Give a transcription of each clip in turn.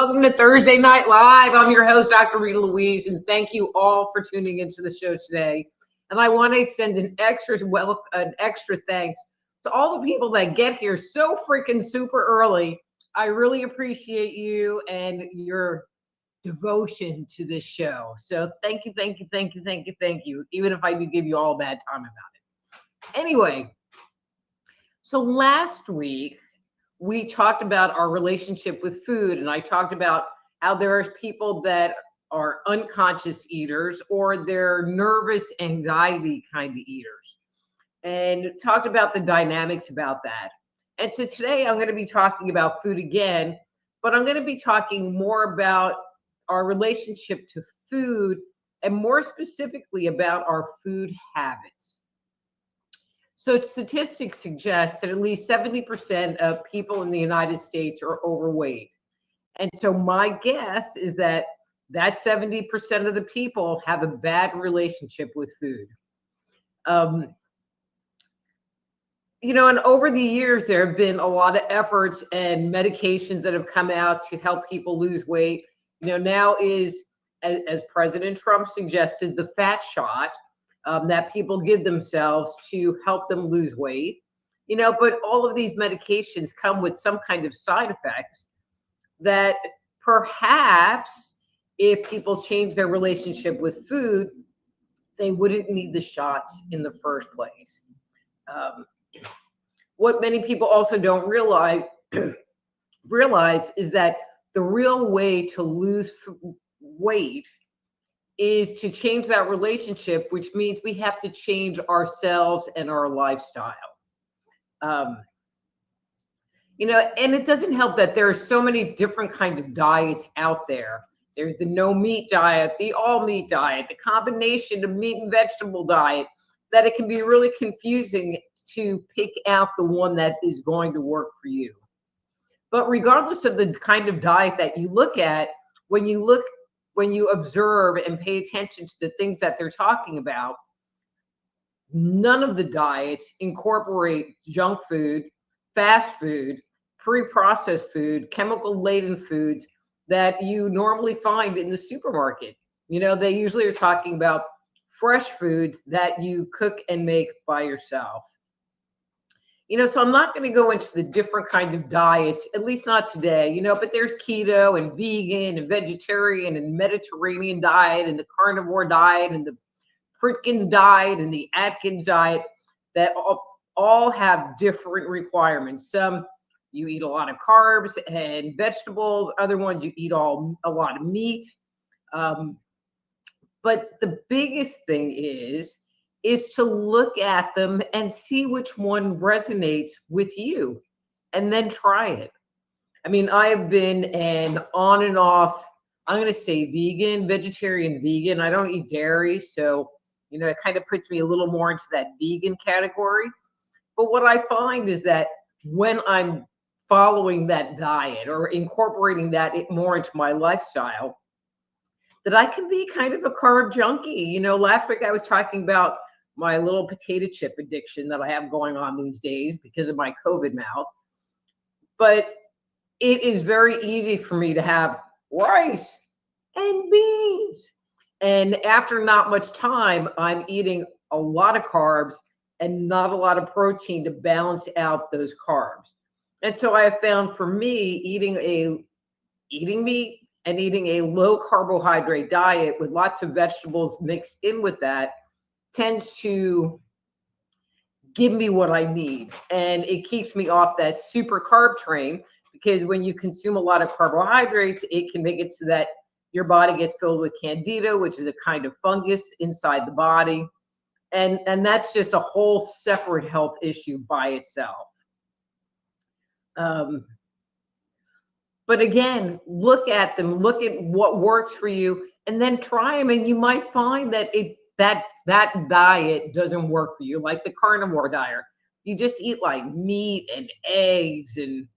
welcome to Thursday Night Live. I'm your host, Dr. Rita Louise, and thank you all for tuning into the show today. And I want to extend an extra thanks to all the people that get here so freaking super early. I really appreciate you and your devotion to this show. So thank you, thank you, thank you, thank you, thank you, even if I do give you all a bad time about it. Anyway, so last week, we talked about our relationship with food, and I talked about how there are people that are unconscious eaters or they're nervous anxiety kind of eaters, and talked about the dynamics about that. And so today I'm going to be talking about food again, but I'm going to be talking more about our relationship to food and more specifically about our food habits. So statistics suggest that at least 70% of people in the United States are overweight. And so my guess is that 70% of the people have a bad relationship with food. And over the years, there have been a lot of efforts and medications that have come out to help people lose weight. Now is, as President Trump suggested, the fat shot. That people give themselves to help them lose weight, but all of these medications come with some kind of side effects that perhaps if people change their relationship with food, they wouldn't need the shots in the first place. What many people also don't realize is that the real way to lose weight is to change that relationship, which means we have to change ourselves and our lifestyle. And it doesn't help that there are so many different kinds of diets out there. There's the no meat diet, the all meat diet, the combination of meat and vegetable diet, that it can be really confusing to pick out the one that is going to work for you. But regardless of the kind of diet that you look at, when you observe and pay attention to the things that they're talking about, none of the diets incorporate junk food, fast food, pre-processed food, chemical-laden foods that you normally find in the supermarket. They usually are talking about fresh foods that you cook and make by yourself. So I'm not going to go into the different kinds of diets, at least not today, but there's keto and vegan and vegetarian and Mediterranean diet and the carnivore diet and the Fritkins diet and the Atkins diet that all have different requirements. Some you eat a lot of carbs and vegetables, other ones you eat a lot of meat. But the biggest thing is to look at them and see which one resonates with you and then try it. I mean, I have been an on and off, I'm going to say vegetarian. I don't eat dairy. So, it kind of puts me a little more into that vegan category. But what I find is that when I'm following that diet or incorporating that more into my lifestyle, that I can be kind of a carb junkie. Last week I was talking about my little potato chip addiction that I have going on these days because of my COVID mouth. But it is very easy for me to have rice and beans. And after not much time, I'm eating a lot of carbs and not a lot of protein to balance out those carbs. And so I have found for me, eating meat and eating a low carbohydrate diet with lots of vegetables mixed in with that tends to give me what I need. And it keeps me off that super carb train, because when you consume a lot of carbohydrates, it can make it so that your body gets filled with candida, which is a kind of fungus inside the body. And that's just a whole separate health issue by itself. But again, look at them, look at what works for you, and then try them. And you might find that that diet doesn't work for you, like the carnivore diet. You just eat like meat and eggs and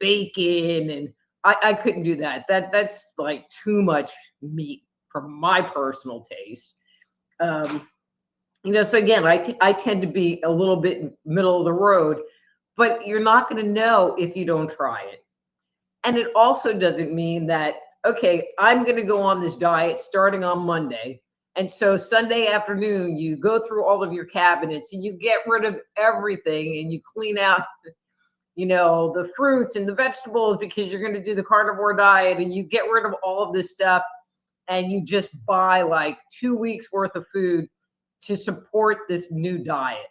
bacon, and I couldn't do that. That's like too much meat for my personal taste. So again, I tend to be a little bit middle of the road, but you're not going to know if you don't try it. And it also doesn't mean that, okay, I'm going to go on this diet starting on Monday. And so Sunday afternoon, you go through all of your cabinets and you get rid of everything and you clean out, the fruits and the vegetables because you're going to do the carnivore diet, and you get rid of all of this stuff and you just buy like 2 weeks worth of food to support this new diet.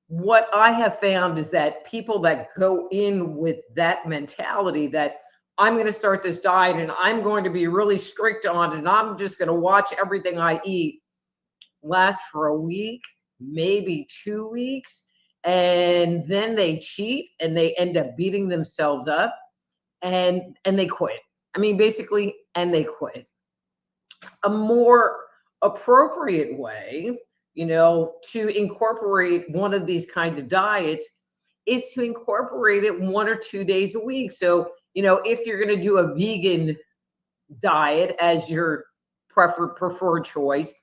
What I have found is that people that go in with that mentality that I'm going to start this diet and I'm going to be really strict on it and I'm just going to watch everything I eat, last for a week, maybe 2 weeks, and then they cheat and they end up beating themselves up and they quit. I mean, basically, and they quit. A more appropriate way, to incorporate one of these kinds of diets is to incorporate it 1 or 2 days a week. So, if you're going to do a vegan diet as your preferred choice,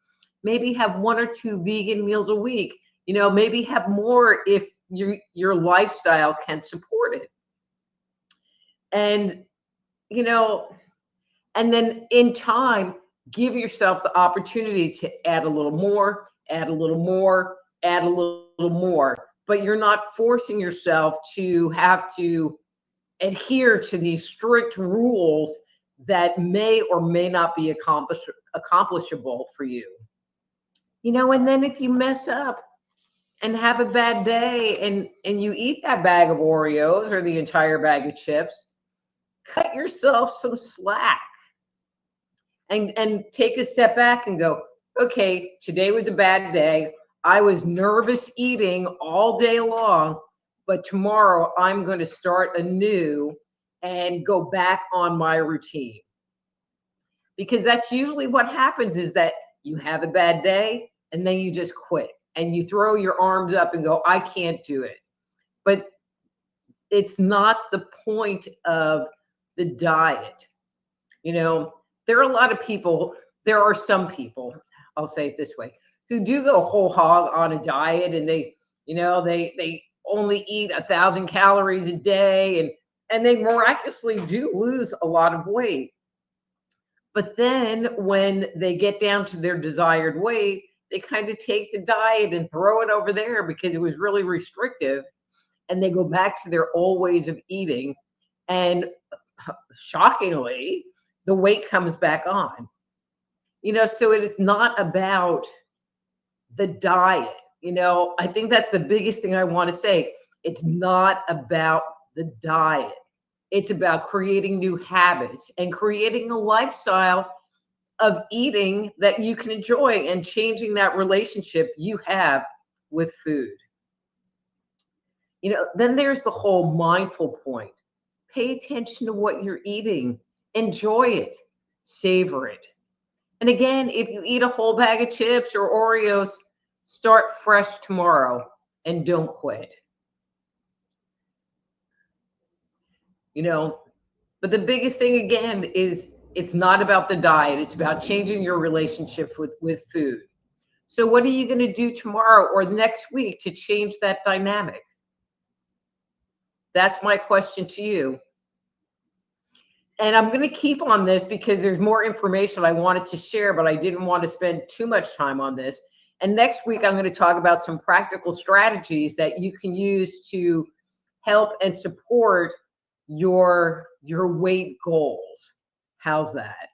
maybe have 1 or 2 vegan meals a week. Maybe have more if your lifestyle can support it. And, and then in time, give yourself the opportunity to add a little more, add a little more, add a little more. But you're not forcing yourself to have to adhere to these strict rules that may or may not be accomplishable for you. And then if you mess up and have a bad day and you eat that bag of Oreos or the entire bag of chips, cut yourself some slack. And take a step back and go, okay, today was a bad day. I was nervous eating all day long, but tomorrow I'm going to start anew and go back on my routine. Because that's usually what happens, is that you have a bad day and then you just quit and you throw your arms up and go, I can't do it. But it's not the point of the diet. There are a lot of people, there are some people, I'll say it this way, who do go whole hog on a diet, and they only eat 1,000 calories a day, and they miraculously do lose a lot of weight. But then when they get down to their desired weight, they kind of take the diet and throw it over there because it was really restrictive, and they go back to their old ways of eating, and shockingly, the weight comes back on. So it is not about the diet. I think that's the biggest thing I want to say. It's not about the diet. It's about creating new habits and creating a lifestyle of eating that you can enjoy and changing that relationship you have with food. Then there's the whole mindful point. Pay attention to what you're eating. Enjoy it. Savor it. And again, if you eat a whole bag of chips or Oreos, start fresh tomorrow and don't quit. But the biggest thing again is it's not about the diet. It's about changing your relationship with food. So what are you going to do tomorrow or next week to change that dynamic? That's my question to you. And I'm going to keep on this because there's more information I wanted to share, but I didn't want to spend too much time on this. And next week, I'm going to talk about some practical strategies that you can use to help and support your weight goals. How's that?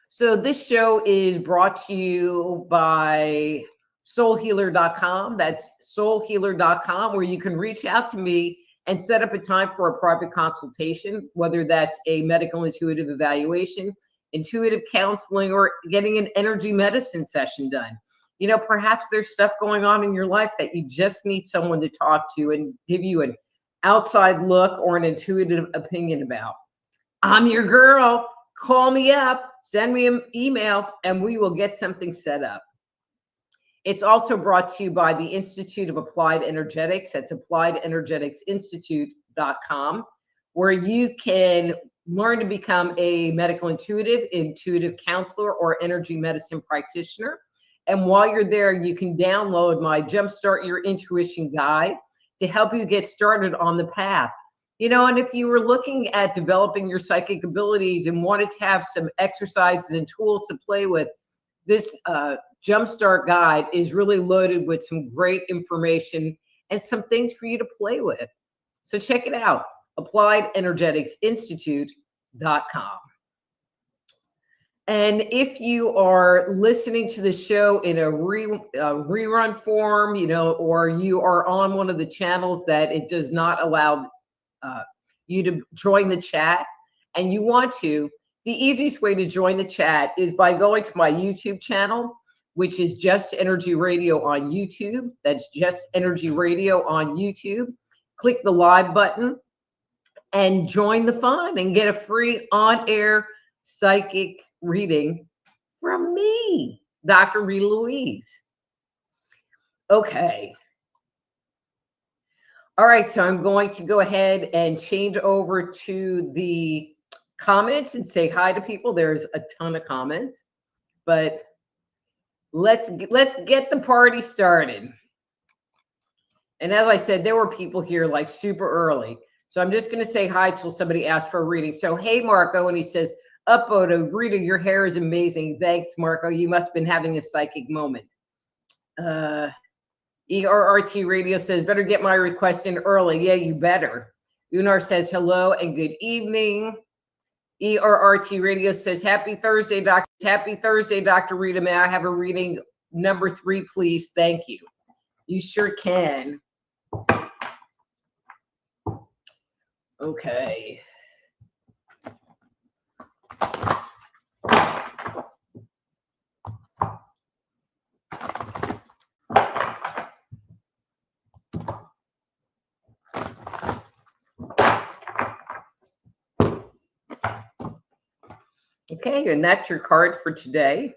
So this show is brought to you by soulhealer.com. That's soulhealer.com, where you can reach out to me and set up a time for a private consultation, whether that's a medical intuitive evaluation, intuitive counseling, or getting an energy medicine session done. Perhaps there's stuff going on in your life that you just need someone to talk to and give you an outside look or an intuitive opinion about. I'm your girl. Call me up, send me an email, and we will get something set up. It's also brought to you by the Institute of Applied Energetics. That's appliedenergeticsinstitute.com, where you can learn to become a medical intuitive counselor, or energy medicine practitioner. And while you're there, you can download my Jumpstart Your Intuition guide to help you get started on the path. And if you were looking at developing your psychic abilities and wanted to have some exercises and tools to play with, this Jumpstart Guide is really loaded with some great information and some things for you to play with. So check it out, AppliedEnergeticsInstitute.com. And if you are listening to the show in a rerun form, or you are on one of the channels that it does not allow you to join the chat, and you want to, the easiest way to join the chat is by going to my YouTube channel, which is Just Energy Radio on YouTube. That's Just Energy Radio on YouTube. Click the live button and join the fun and get a free on-air psychic reading from me, Dr. Rita Louise. Okay. All right, so I'm going to go ahead and change over to the comments and say hi to people. There's a ton of comments, but let's get the party started. And as I said, there were people here like super early. So I'm just going to say hi till somebody asks for a reading. So, hey, Marco, and he says, Upvoto, Rita, your hair is amazing. Thanks, Marco. You must have been having a psychic moment. ERRT Radio says, better get my request in early. Yeah, you better. Unar says, hello and good evening. ERRT Radio says, happy Thursday, Doctor. Happy Thursday, Dr. Rita. May I have a reading number 3, please? Thank you. You sure can. Okay. Okay, and that's your card for today.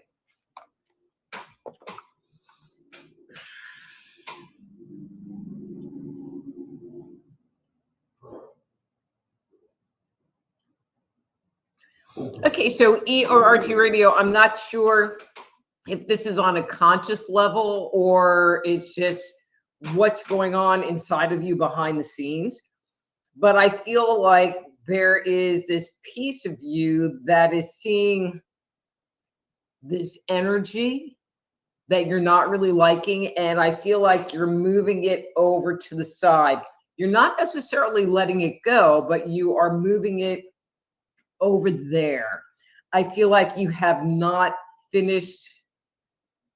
Okay, so ERRT Radio, I'm not sure if this is on a conscious level or it's just what's going on inside of you behind the scenes. But I feel like there is this piece of you that is seeing this energy that you're not really liking, and I feel like you're moving it over to the side. You're not necessarily letting it go, but you are moving it over there. I feel like you have not finished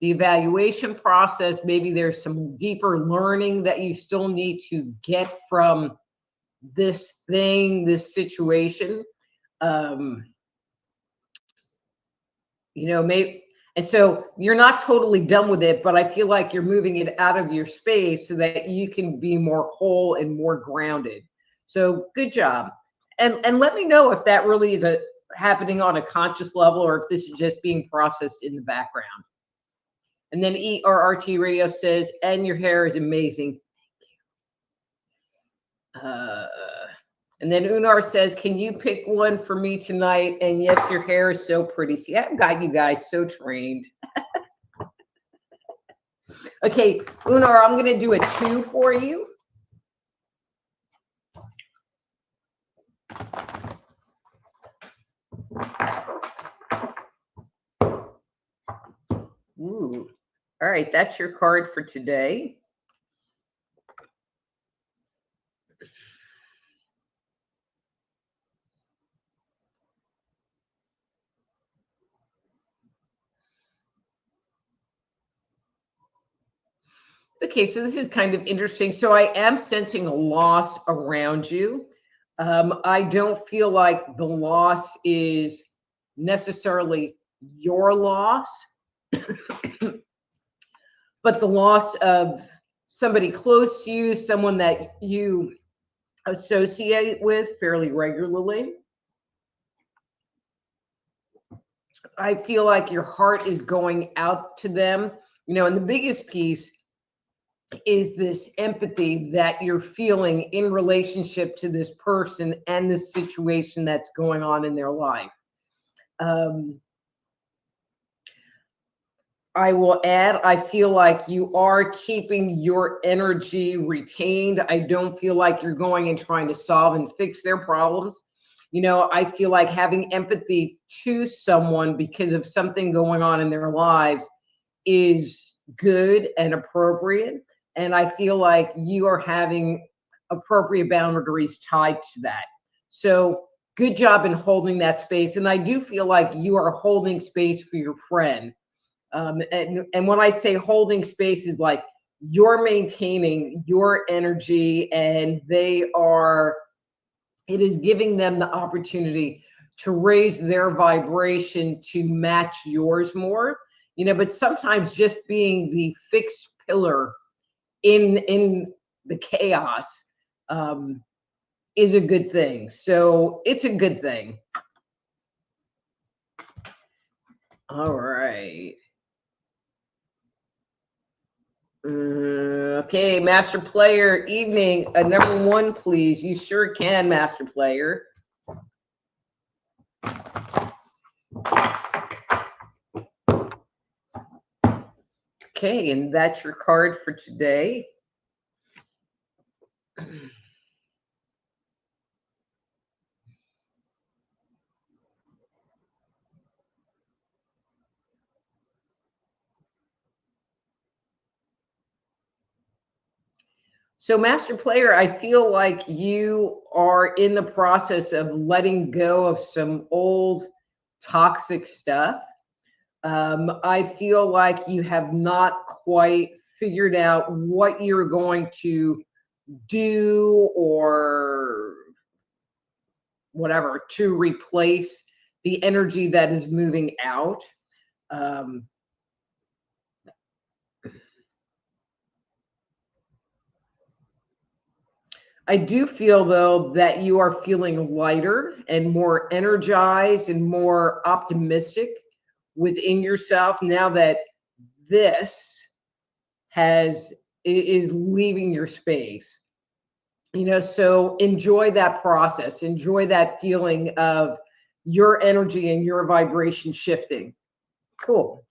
the evaluation process. Maybe there's some deeper learning that you still need to get from this thing, this situation. Maybe, and so you're not totally done with it, but I feel like you're moving it out of your space so that you can be more whole and more grounded. So good job. And let me know if that really is happening on a conscious level or if this is just being processed in the background. And then ERRT Radio says, and your hair is amazing. Thank you. And then Unar says, can you pick one for me tonight? And yes, your hair is so pretty. See, I've got you guys so trained. Okay, Unar, I'm going to do a 2 for you. Ooh. All right, that's your card for today. Okay, so this is kind of interesting. So I am sensing a loss around you. I don't feel like the loss is necessarily your loss, but the loss of somebody close to you, someone that you associate with fairly regularly. I feel like your heart is going out to them, and the biggest piece is this empathy that you're feeling in relationship to this person and this situation that's going on in their life. I will add, I feel like you are keeping your energy retained. I don't feel like you're going and trying to solve and fix their problems. I feel like having empathy to someone because of something going on in their lives is good and appropriate. And I feel like you are having appropriate boundaries tied to that. So good job in holding that space. And I do feel like you are holding space for your friend. And when I say holding space is like you're maintaining your energy and it is giving them the opportunity to raise their vibration to match yours more. But sometimes just being the fixed pillar in the chaos is a good thing. So it's a good thing. All right. Okay, Master Player, evening. Number 1, please. You sure can, Master Player. Okay, and that's your card for today. So, Master Player, I feel like you are in the process of letting go of some old toxic stuff. I feel like you have not quite figured out what you're going to do or whatever to replace the energy that is moving out. I do feel, though, that you are feeling lighter and more energized and more optimistic within yourself now that this is leaving your space. So enjoy that process. Enjoy that feeling of your energy and your vibration shifting. Cool.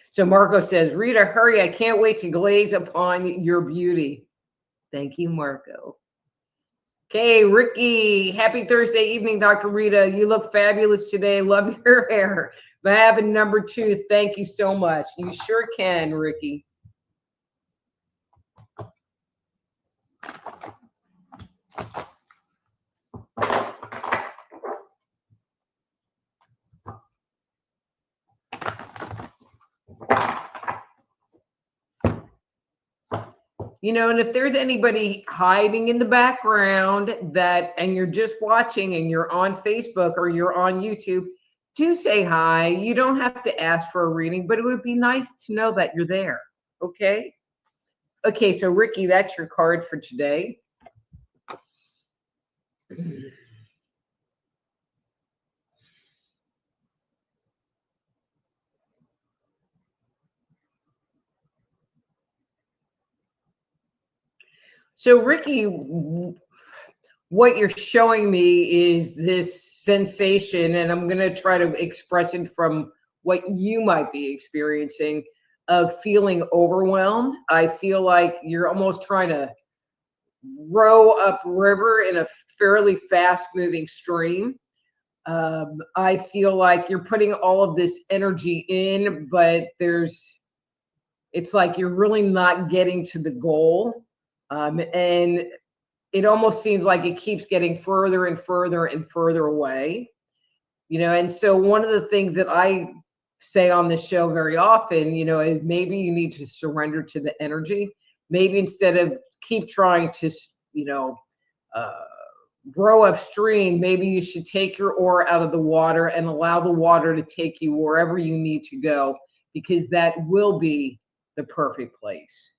So Marco says, Rita, hurry. I can't wait to glaze upon your beauty. Thank you, Marco. Okay, Ricky, happy Thursday evening, Dr. Rita. You look fabulous today. Love your hair. Babin number 2, thank you so much. You sure can, Ricky. And if there's anybody hiding in the background and you're just watching and you're on Facebook or you're on YouTube, do say hi. You don't have to ask for a reading, but it would be nice to know that you're there. Okay? Okay, so Ricky, that's your card for today. So Ricky, what you're showing me is this sensation, and I'm going to try to express it from what you might be experiencing of feeling overwhelmed. I feel like you're almost trying to row upriver in a fairly fast moving stream. I feel like you're putting all of this energy in, but it's like you're really not getting to the goal. And it almost seems like it keeps getting further and further and further away. And so one of the things that I say on this show very often, is maybe you need to surrender to the energy. Maybe instead of keep trying to, grow upstream, maybe you should take your oar out of the water and allow the water to take you wherever you need to go, because that will be the perfect place.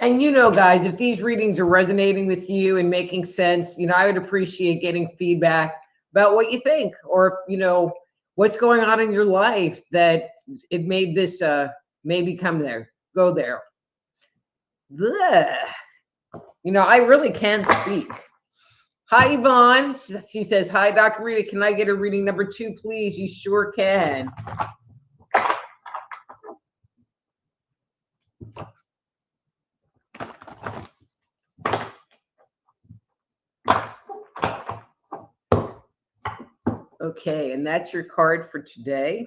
And guys, if these readings are resonating with you and making sense, I would appreciate getting feedback about what you think, or what's going on in your life that it made this maybe come there. go there. Blech. You know, I really can speak. Hi, Yvonne. She says, hi, Dr. Rita. Can I get a reading number 2, please? You sure can. Okay, and that's your card for today.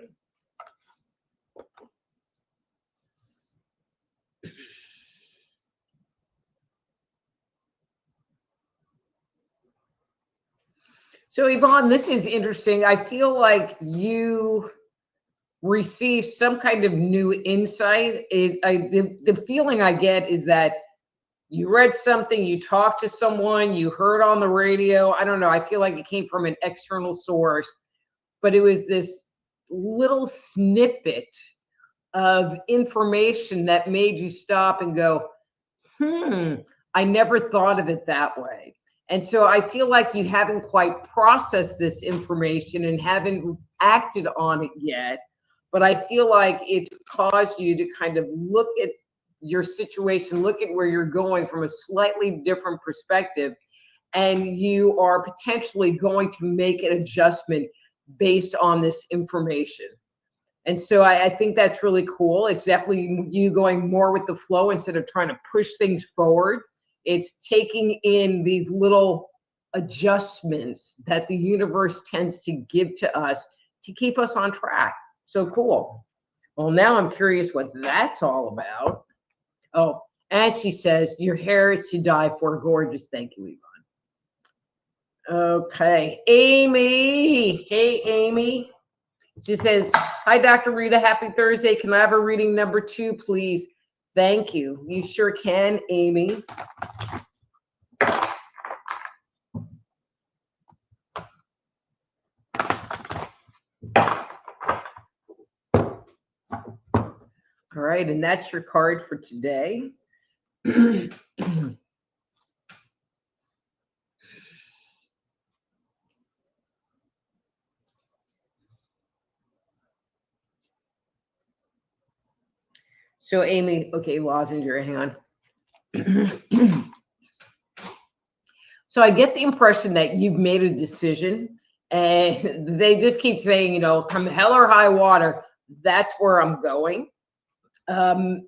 So, Yvonne, this is interesting. I feel like you received some kind of new insight. The feeling I get is that you read something, you talked to someone, you heard on the radio. I don't know. I feel like it came from an external source, but it was this little snippet of information that made you stop and go, I never thought of it that way. And so I feel like you haven't quite processed this information and haven't acted on it yet. But I feel like it's caused you to kind of look at your situation, look at where you're going from a slightly different perspective. And you are potentially going to make an adjustment based on this information. And so I think that's really cool. It's definitely you going more with the flow instead of trying to push things forward. It's taking in these little adjustments that the universe tends to give to us to keep us on track. So cool. Well, now I'm curious what that's all about. Oh, and she says, your hair is to die for. Gorgeous. Thank you, Yvonne. Okay. Amy. Hey, Amy. She says, hi, Dr. Rita. Happy Thursday. Can I have a reading number 2, please? Thank you. You sure can, Amy. All right, and that's your card for today. So, Amy, okay, Lozinger, hang on. So I get the impression that you've made a decision and they just keep saying, you know, come hell or high water, that's where I'm going. And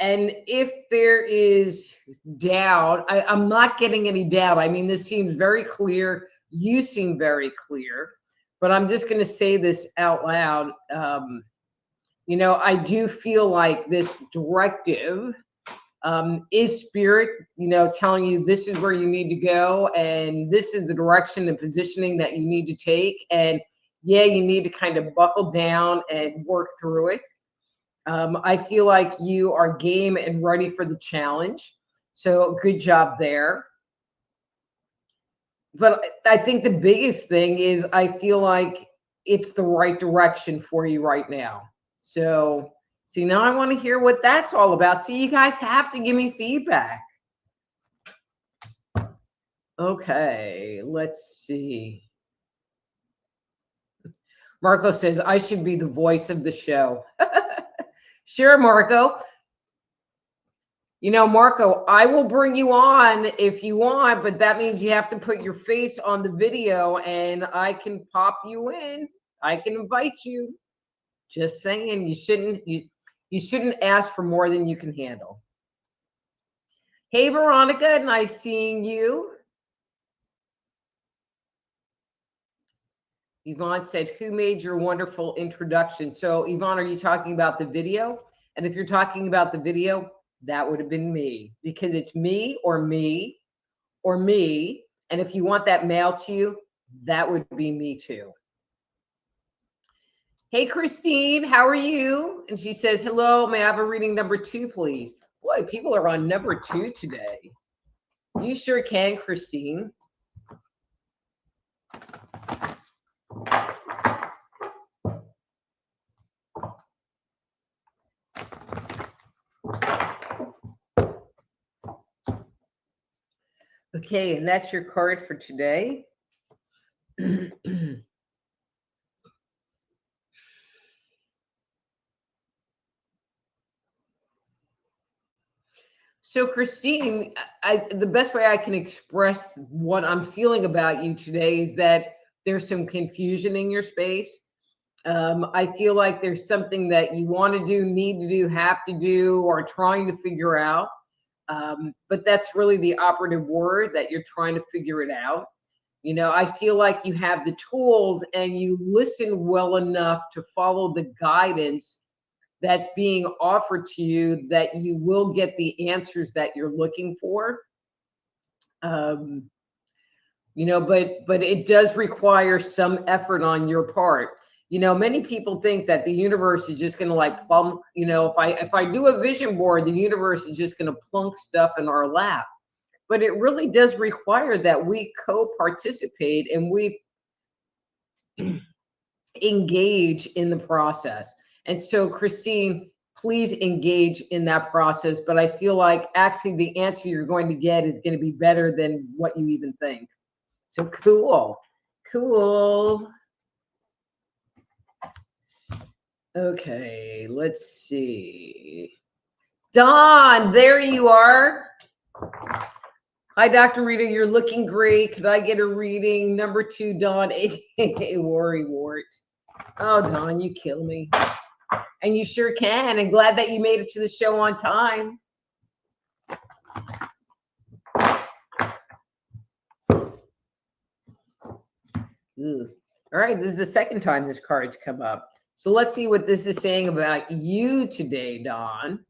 if there is doubt, I'm not getting any doubt. I mean, this seems very clear. You seem very clear, but I'm just going to say this out loud. You know, I do feel like this directive is spirit, you know, telling you this is where you need to go and this is the direction and positioning that you need to take. And yeah, you need to kind of buckle down and work through it. I feel like you are game and ready for the challenge. So good job there. But I think the biggest thing is I feel like it's the right direction for you right now. So see, now I want to hear what that's all about. See, you guys have to give me feedback. Okay, let's see. Marco says, I should be the voice of the show. Sure, Marco. You know, Marco, I will bring you on if you want, but that means you have to put your face on the video and I can pop you in. I can invite you. Just saying, you shouldn't ask for more than you can handle. Hey, Veronica, nice seeing you. Yvonne said, who made your wonderful introduction? So, Yvonne, are you talking about the video? And if you're talking about the video, that would have been me because it's me or me or me. And if you want that mailed to you, that would be me too. Hey, Christine, how are you? And she says, hello, may I have a reading number 2, please? Boy, people are on number 2 today. You sure can, Christine. Okay, and that's your card for today. So, Christine, the best way I can express what I'm feeling about you today is that there's some confusion in your space. I feel like there's something that you want to do, need to do, have to do, or trying to figure out. But that's really the operative word, that you're trying to figure it out. You know, I feel like you have the tools and you listen well enough to follow the guidance that's being offered to you, that you will get the answers that you're looking for. Um, but it does require some effort on your part. Many people think that the universe is just going to like plump. If I do a vision board, the universe is just going to plunk stuff in our lap. But it really does require that we co-participate and we engage in the process. And so, Christine, please engage in that process. But I feel like actually the answer you're going to get is going to be better than what you even think. So cool. Okay, let's see. Dawn, there you are. Hi, Dr. Rita, you're looking great. Could I get a reading? Number 2, Dawn, aka Worry Wart. Oh, Dawn, you kill me. And you sure can. And glad that you made it to the show on time. All right, this is the second time this card's come up. So let's see what this is saying about you today, Dawn.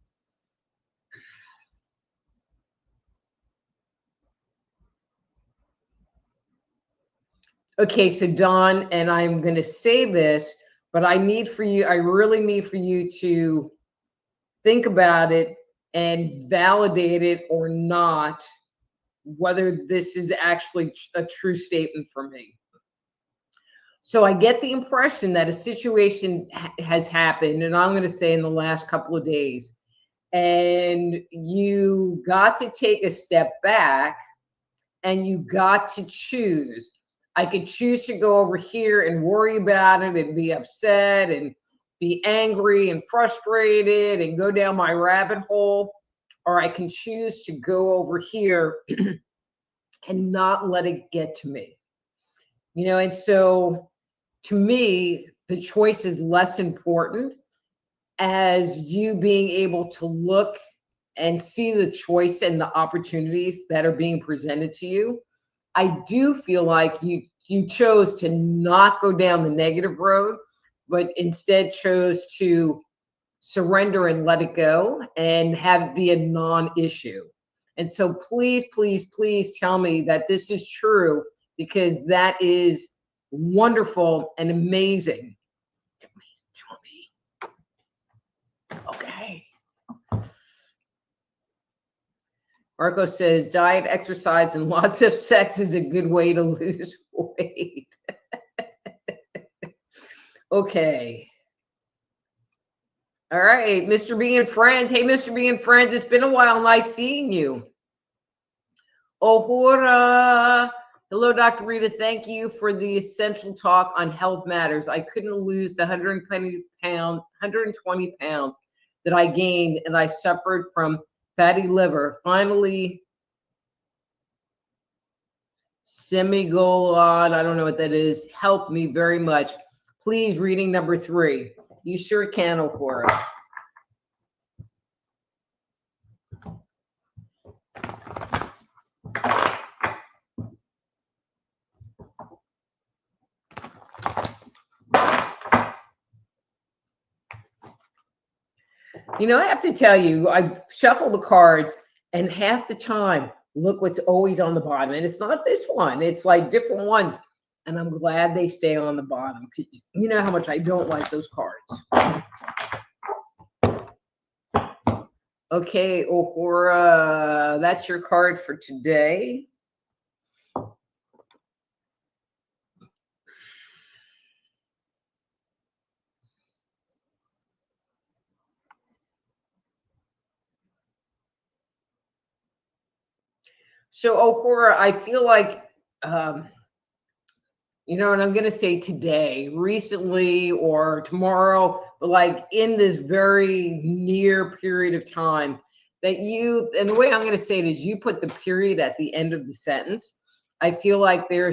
Okay, so Dawn, and I'm going to say this, but I really need for you to think about it and validate it or not, whether this is actually a true statement for me. So I get the impression that a situation has happened, and I'm going to say in the last couple of days, and you got to take a step back and you got to choose. I could choose to go over here and worry about it and be upset and be angry and frustrated and go down my rabbit hole, or I can choose to go over here and not let it get to me. And so to me, the choice is less important as you being able to look and see the choice and the opportunities that are being presented to you. I do feel like you chose to not go down the negative road, but instead chose to surrender and let it go and have it be a non-issue. And so please, please, please tell me that this is true, because that is wonderful and amazing. Tell me. Okay. Marco says diet, exercise, and lots of sex is a good way to lose weight. Okay. All right, Mr. B and Friends. Hey, Mr. B and Friends, it's been a while. Nice seeing you. Ohura. Hello, Dr. Rita. Thank you for the essential talk on health matters. I couldn't lose the 120 pounds that I gained, and I suffered from fatty liver. Finally, Semigolon, I don't know what that is, helped me very much. Please, reading number 3. You sure can, Ohura. I have to tell you, I shuffle the cards, and half the time, look what's always on the bottom. And it's not this one. It's like different ones. And I'm glad they stay on the bottom. You know how much I don't like those cards. Okay, Ohura, that's your card for today. So, Ohura, I feel like, and I'm going to say today, recently, or tomorrow, but like in this very near period of time, that you, and the way I'm going to say it is you put the period at the end of the sentence. I feel like there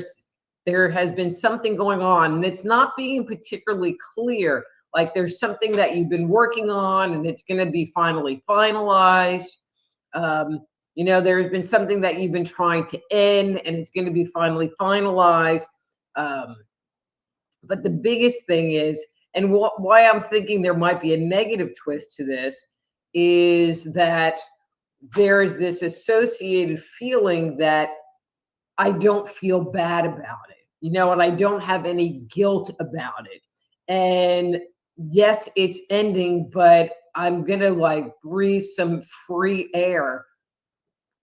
has been something going on, and it's not being particularly clear. Like there's something that you've been working on and it's going to be finally finalized. You know, there's been something that you've been trying to end and it's going to be finally finalized. But the biggest thing is, and why I'm thinking there might be a negative twist to this, is that there is this associated feeling that I don't feel bad about it, you know, and I don't have any guilt about it. And yes, it's ending, but I'm going to like breathe some free air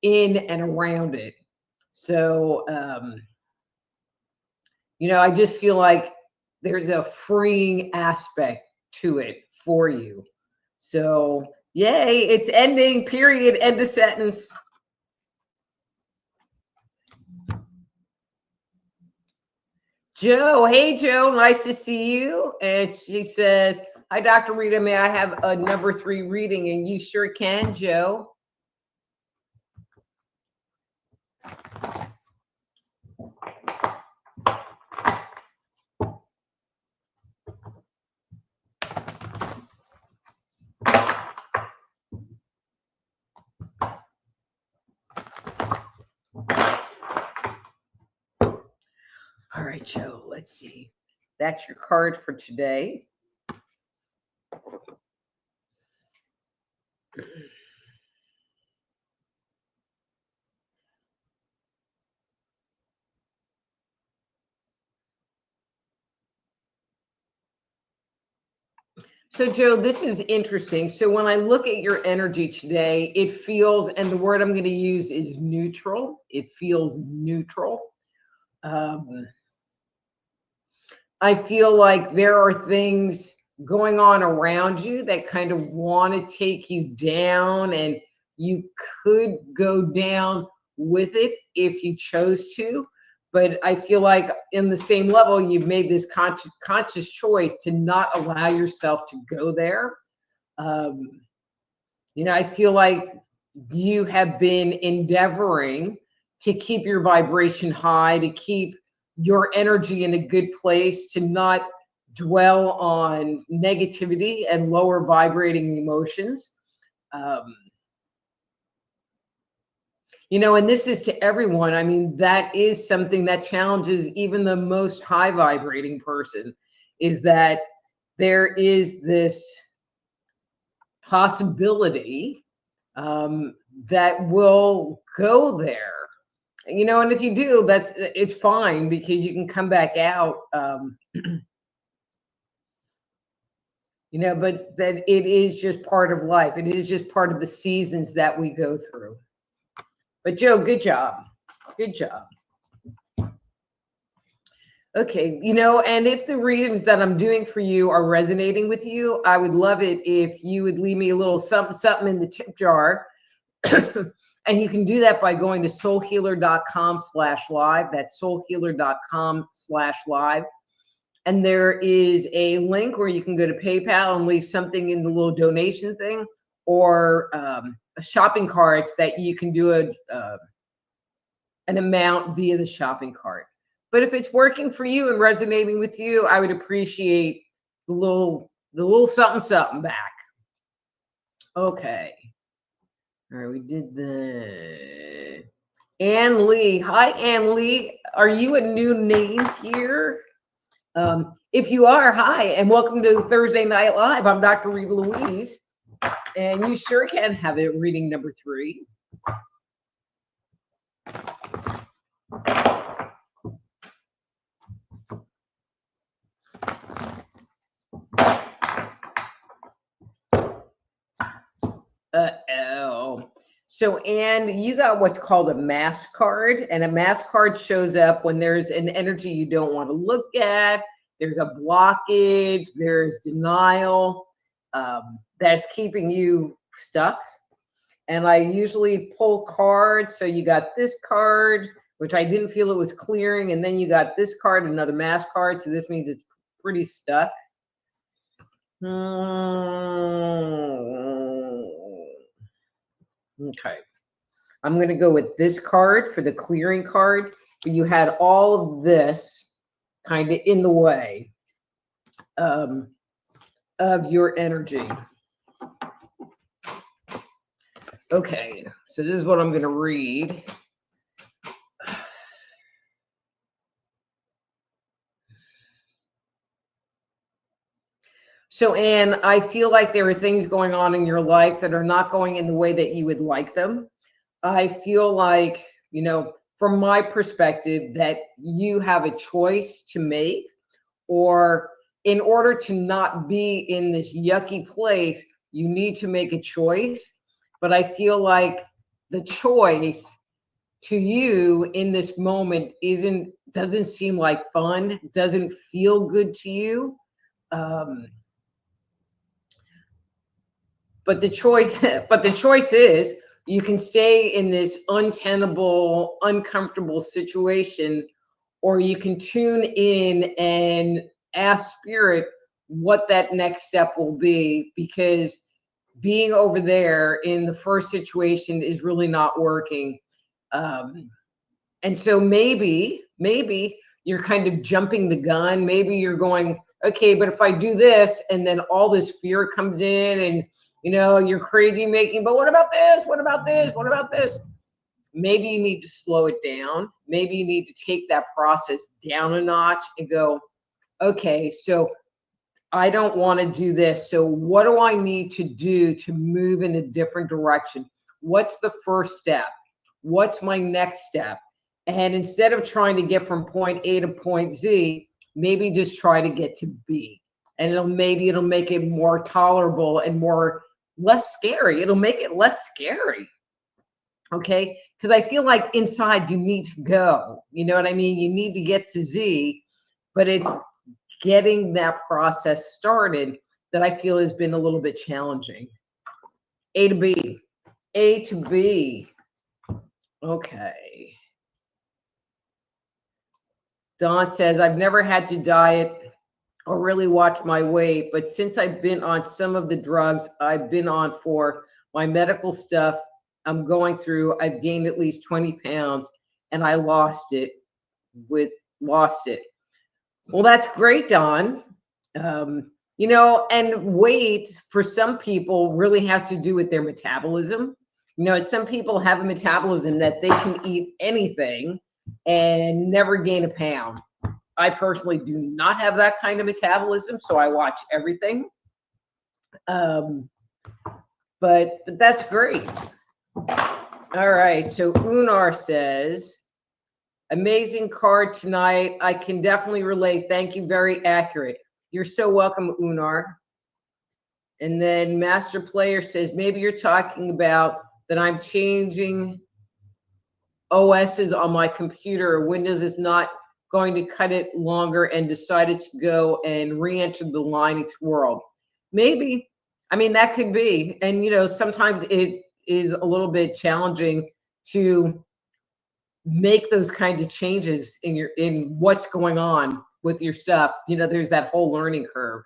in and around it. So, you know, I just feel like there's a freeing aspect to it for you. So, yay, it's ending, period, end of sentence. Joe, hey, Joe, nice to see you. And she says, hi, Dr. Rita, may I have a number 3 reading? And you sure can, Joe. All right, Joe, let's see. That's your card for today. So, Joe, this is interesting. So, when I look at your energy today, it feels, and the word I'm going to use is neutral. It feels neutral. I feel like there are things going on around you that kind of want to take you down, and you could go down with it if you chose to. But I feel like in the same level, you've made this conscious choice to not allow yourself to go there. You know, I feel like you have been endeavoring to keep your vibration high, to keep your energy in a good place, to not dwell on negativity and lower vibrating emotions. You know, and this is to everyone. I mean, that is something that challenges even the most high vibrating person, is that there is this possibility that will go there, you know, and if you do, it's fine, because you can come back out, you know, but that it is just part of life. It is just part of the seasons that we go through. But Joe, good job. Good job. Okay, you know, and if the readings that I'm doing for you are resonating with you, I would love it if you would leave me a little something in the tip jar. And you can do that by going to soulhealer.com/live. That's soulhealer.com/live. And there is a link where you can go to PayPal and leave something in the little donation thing, or shopping carts that you can do an amount via the shopping cart. But if it's working for you and resonating with you, I would appreciate the little something back. Okay. All right, we did the Ann Lee. Hi, Ann Lee. Are you a new name here? If you are, hi, and welcome to Thursday Night Live. I'm Dr. Rita Louise, and you sure can have it reading number 3. Uh-oh. So, Anne, you got what's called a mask card, and a mask card shows up when there's an energy you don't want to look at, there's a blockage, there's denial that's keeping you stuck. And I usually pull cards. So you got this card, which I didn't feel it was clearing, and then you got this card, another mask card. So this means it's pretty stuck. Okay. I'm going to go with this card for the clearing card. You had all of this kind of in the way um, of your energy. Okay, so this is what I'm going to read. So, Anne, I feel like there are things going on in your life that are not going in the way that you would like them. I feel like, from my perspective, that you have a choice to make, or in order to not be in this yucky place, you need to make a choice. But I feel like the choice to you in this moment doesn't seem like fun, doesn't feel good to you. Um, but the choice, but the choice is you can stay in this untenable, uncomfortable situation, or you can tune in and ask spirit what that next step will be, because being over there in the first situation is really not working. Um, and so maybe you're kind of jumping the gun. Maybe you're going, okay, but if I do this, and then all this fear comes in, and you're crazy making, but what about this? What about this? What about this? Maybe you need to slow it down. Maybe you need to take that process down a notch and go, okay, so I don't want to do this. So what do I need to do to move in a different direction? What's the first step? What's my next step? And instead of trying to get from point A to point Z, maybe just try to get to B. And it'll make it more tolerable and less scary. It'll make it less scary. Okay? Because I feel like inside you need to go. You know what I mean? You need to get to Z, but it's getting that process started that I feel has been a little bit challenging. A to B. A to B. Okay. Dawn says, I've never had to diet or really watch my weight, but since I've been on some of the drugs I've been on for my medical stuff I'm going through, I've gained at least 20 pounds and I lost it. Well, that's great, Dawn. And weight for some people really has to do with their metabolism. Some people have a metabolism that they can eat anything and never gain a pound. I personally do not have that kind of metabolism, so I watch everything. But that's great. All right, so Unar says, amazing card tonight. I can definitely relate. Thank you. Very accurate. You're so welcome, Unar. And then Master Player says, maybe you're talking about that I'm changing OSs on my computer. Windows is not going to cut it longer and decided to go and re-enter the Linux world. Maybe. I mean, that could be. And, sometimes it is a little bit challenging to make those kinds of changes in what's going on with your stuff. There's that whole learning curve.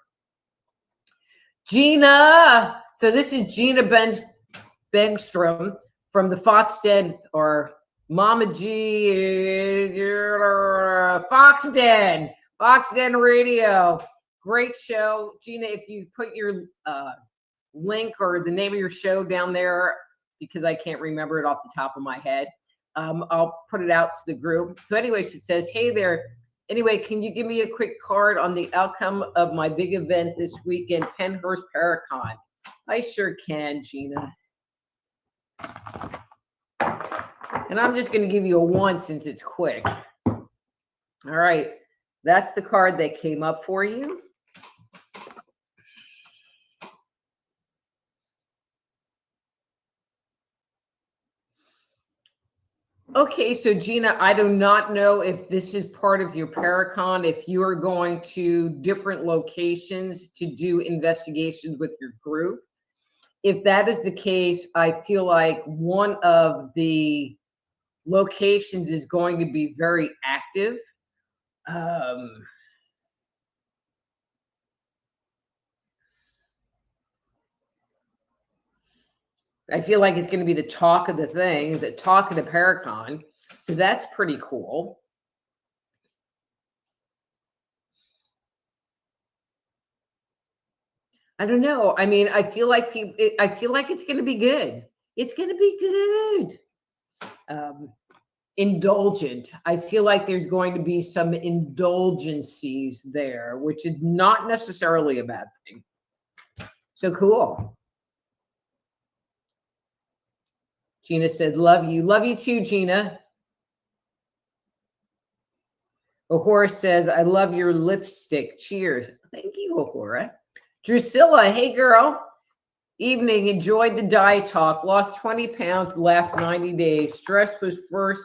Gina. So this is Gina Bengstrom from the Foxden, or Mama G, Foxden Radio. Great show. Gina, if you put your link or the name of your show down there, because I can't remember it off the top of my head, I'll put it out to the group. So anyway, she says, hey there. Anyway, can you give me a quick card on the outcome of my big event this weekend, Pennhurst Paracon? I sure can, Gina. And I'm just going to give you a 1 since it's quick. All right. That's the card that came up for you. Okay, so Gina, I do not know if this is part of your Paracon, if you are going to different locations to do investigations with your group. If that is the case, I feel like one of the locations is going to be very active. I feel like it's going to be the talk of the thing, the talk of the Paracon. So that's pretty cool. I don't know. I mean, I feel like I feel like it's going to be good. It's going to be good. Indulgent. I feel like there's going to be some indulgencies there, which is not necessarily a bad thing. So cool. Gina said, love you. Love you too, Gina. Ahura says, I love your lipstick. Cheers. Thank you, Ahura. Drusilla, hey girl. Evening, enjoyed the diet talk. Lost 20 pounds the last 90 days. Stress was first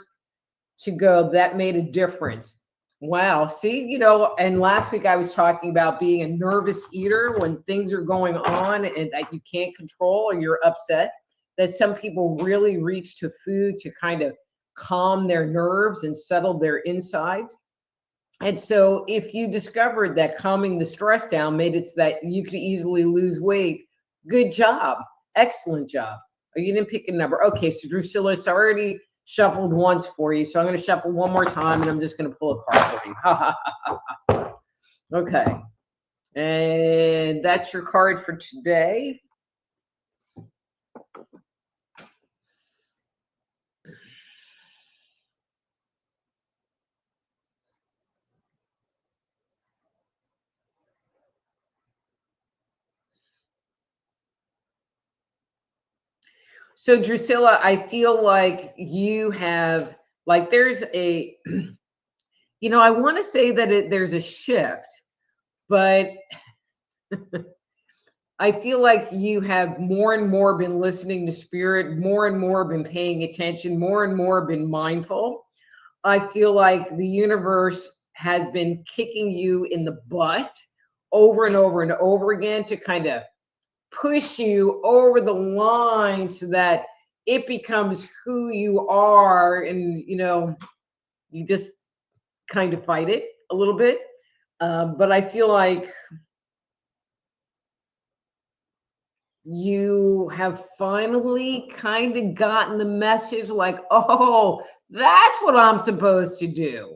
to go. That made a difference. Wow. See, you know, and last week I was talking about being a nervous eater when things are going on and that you can't control or you're upset, that some people really reach to food to kind of calm their nerves and settle their insides. And so if you discovered that calming the stress down made it so that you could easily lose weight, good job. Excellent job. Oh, you didn't pick a number. Okay, so Drusilla, it's already shuffled once for you. So I'm going to shuffle one more time and I'm just going to pull a card for you. Okay. And that's your card for today. So Drusilla, I feel like you have, like there's a, you know, I want to say that there's a shift, but I feel like you have more and more been listening to spirit, more and more been paying attention, more and more been mindful. I feel like the universe has been kicking you in the butt over and over and over again to kind of push you over the line so that it becomes who you are. And, you know, you just kind of fight it a little bit. But I feel like you have finally kind of gotten the message like, oh, that's what I'm supposed to do.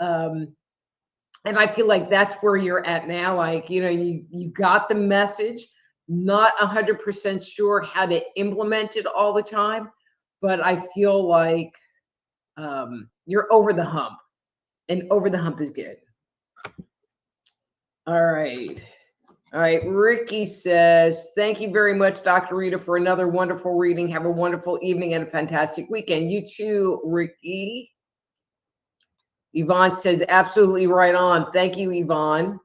And I feel like that's where you're at now. Like, you know, you got the message, not 100% sure how to implement it all the time, but I feel like you're over the hump, and over the hump is good. All right. All right, Ricky says, thank you very much, Dr. Rita, for another wonderful reading. Have a wonderful evening and a fantastic weekend. You too, Ricky. Yvonne says, absolutely right on. Thank you, Yvonne.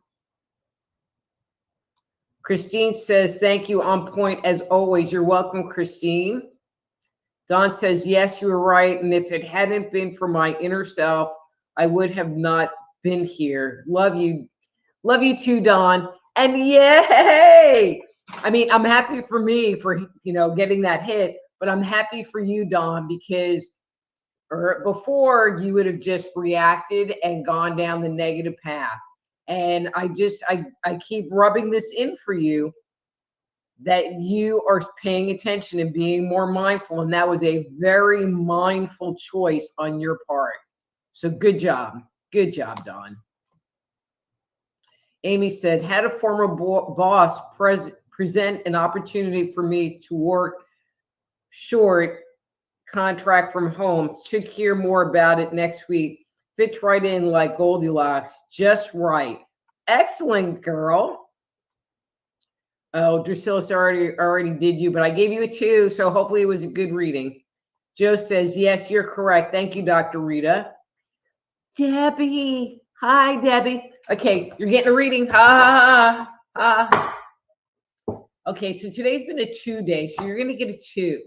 Christine says, thank you, on point as always. You're welcome, Christine. Don says, yes, you were right. And if it hadn't been for my inner self, I would have not been here. Love you. Love you too, Don. And yay! I mean, I'm happy for me for, you know, getting that hit, but I'm happy for you, Don, because before you would have just reacted and gone down the negative path. And I keep rubbing this in for you that you are paying attention and being more mindful. And that was a very mindful choice on your part. So good job. Good job, Don. Amy said, had a former boss present an opportunity for me to work short contract from home. Should hear more about it next week. Fits right in like Goldilocks. Just right. Excellent, girl. Oh, Drusilla already did you, but I gave you a 2, so hopefully it was a good reading. Joe says, yes, you're correct. Thank you, Dr. Rita. Debbie. Hi, Debbie. Okay, you're getting a reading. Ha, ha, ha. Okay, so today's been a 2 day, so you're going to get a 2,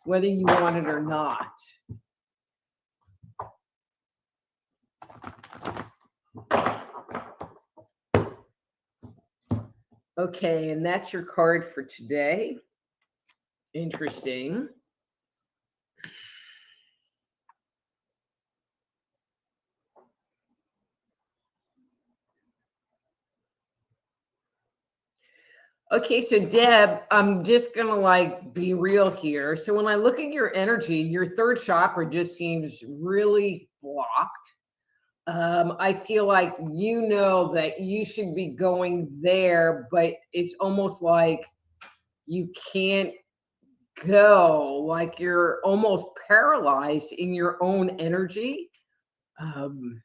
whether you want it or not. Okay, and that's your card for today. Interesting. Okay, so Deb, I'm just gonna like be real here. So when I look at your energy, your third chakra just seems really blocked. I feel like you know that you should be going there, but it's almost like you can't go, like you're almost paralyzed in your own energy. Um,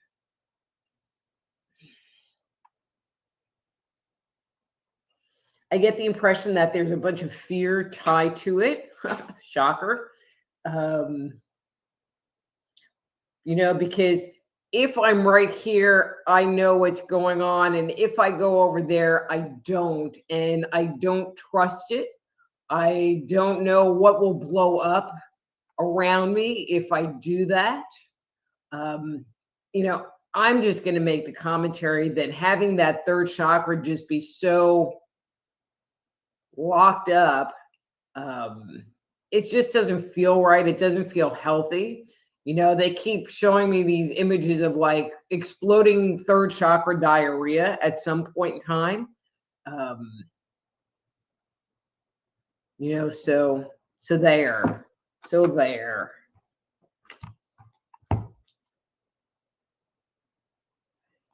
I get the impression that there's a bunch of fear tied to it. Shocker. Um, because if I'm right here, I know what's going on. And if I go over there, I don't. And I don't trust it. I don't know what will blow up around me if I do that. Um, I'm just going to make the commentary that having that third chakra just be so locked up, um, it just doesn't feel right. It doesn't feel healthy. They keep showing me these images of like exploding third chakra diarrhea at some point in time. Um, so there. So there.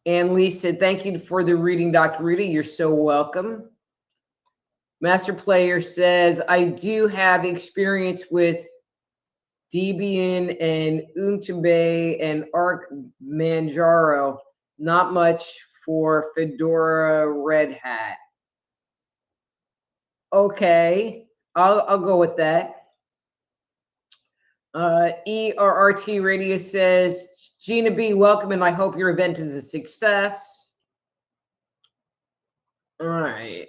And Lee said, thank you for the reading, Dr. Rita. You're so welcome. Master Player says, I do have experience with Debian and Untube and Arc Manjaro. Not much for Fedora Red Hat. Okay, I'll go with that. ERRT Radio says, Gina B, welcome, and I hope your event is a success. All right.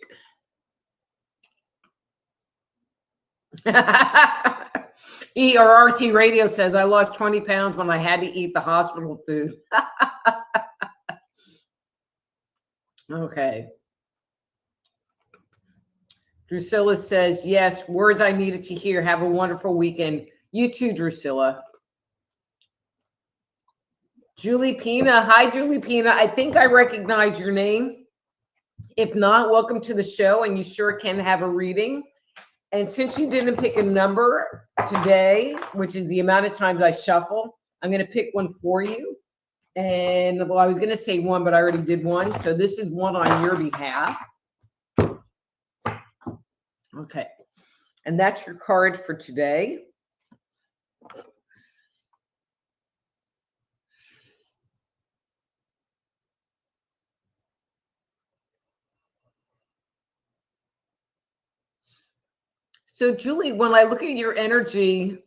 ERRT Radio says, I lost 20 pounds when I had to eat the hospital food. Okay. Drusilla says, yes, words I needed to hear. Have a wonderful weekend. You too, Drusilla. Julie Pina. Hi, Julie Pina. I think I recognize your name. If not, welcome to the show, and you sure can have a reading. And since you didn't pick a number today, which is the amount of times I shuffle, I'm going to pick one for you. And well, I was going to say one, but I already did one. So this is one on your behalf. Okay. And that's your card for today. So, Julie, when I look at your energy,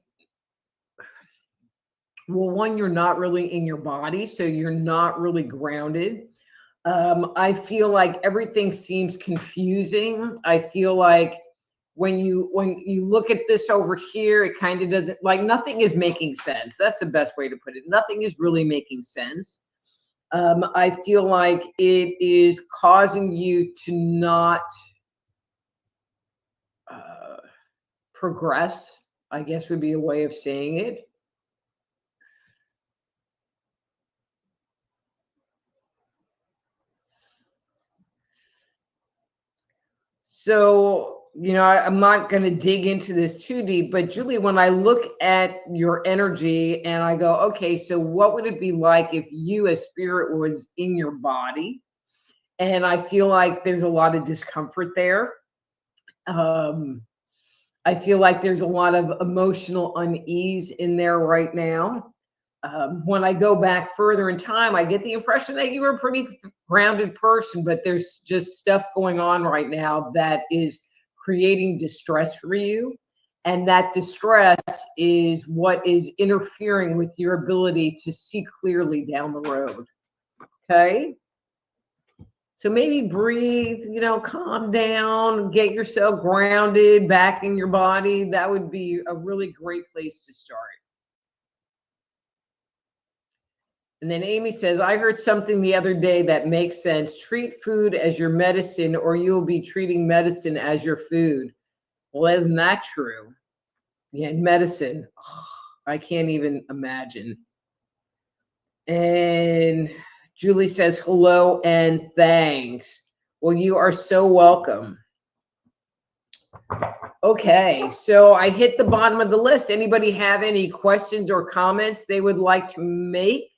well, one, you're not really in your body, so you're not really grounded. I feel like everything seems confusing. I feel like when you look at this over here, it kind of doesn't, like, nothing is making sense. That's the best way to put it. Nothing is really making sense. I feel like it is causing you to not progress, I guess would be a way of saying it. So, I'm not going to dig into this too deep, but Julie, when I look at your energy and I go, okay, so what would it be like if you as spirit was in your body? And I feel like there's a lot of discomfort there. I feel like there's a lot of emotional unease in there right now. When I go back further in time, I get the impression that you were a pretty grounded person, but there's just stuff going on right now that is creating distress for you. And that distress is what is interfering with your ability to see clearly down the road. Okay. So maybe breathe, calm down, get yourself grounded back in your body. That would be a really great place to start. And then Amy says, I heard something the other day that makes sense. Treat food as your medicine, or you'll be treating medicine as your food. Well, isn't that true? Yeah, medicine. Oh, I can't even imagine. And Julie says, hello and thanks. Well, you are so welcome. Okay, so I hit the bottom of the list. Anybody have any questions or comments they would like to make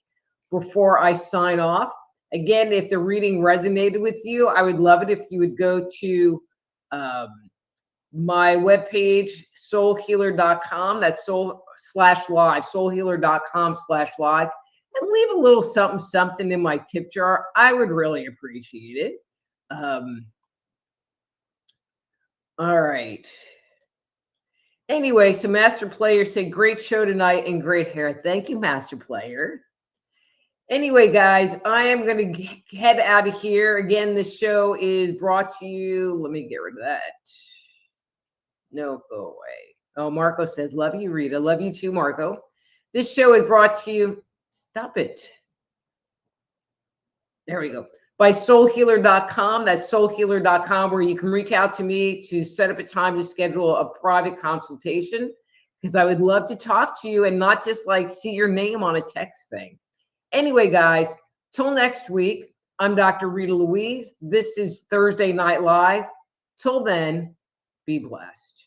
before I sign off? Again, if the reading resonated with you, I would love it if you would go to my webpage, soulhealer.com. That's soul/live, soulhealer.com/live, and leave a little something in my tip jar. I would really appreciate it. All right. Anyway, so Master Player said, great show tonight and great hair. Thank you, Master Player. Anyway, guys, I am going to head out of here. Again, this show is brought to you. Let me get rid of that. No, go away. Oh, Marco says, love you, Rita. Love you too, Marco. This show is brought to you. Stop it. There we go. By soulhealer.com. That's soulhealer.com, where you can reach out to me to set up a time to schedule a private consultation, because I would love to talk to you and not just like see your name on a text thing. Anyway, guys, till next week, I'm Dr. Rita Louise. This is Thursday Night Live. Till then, be blessed.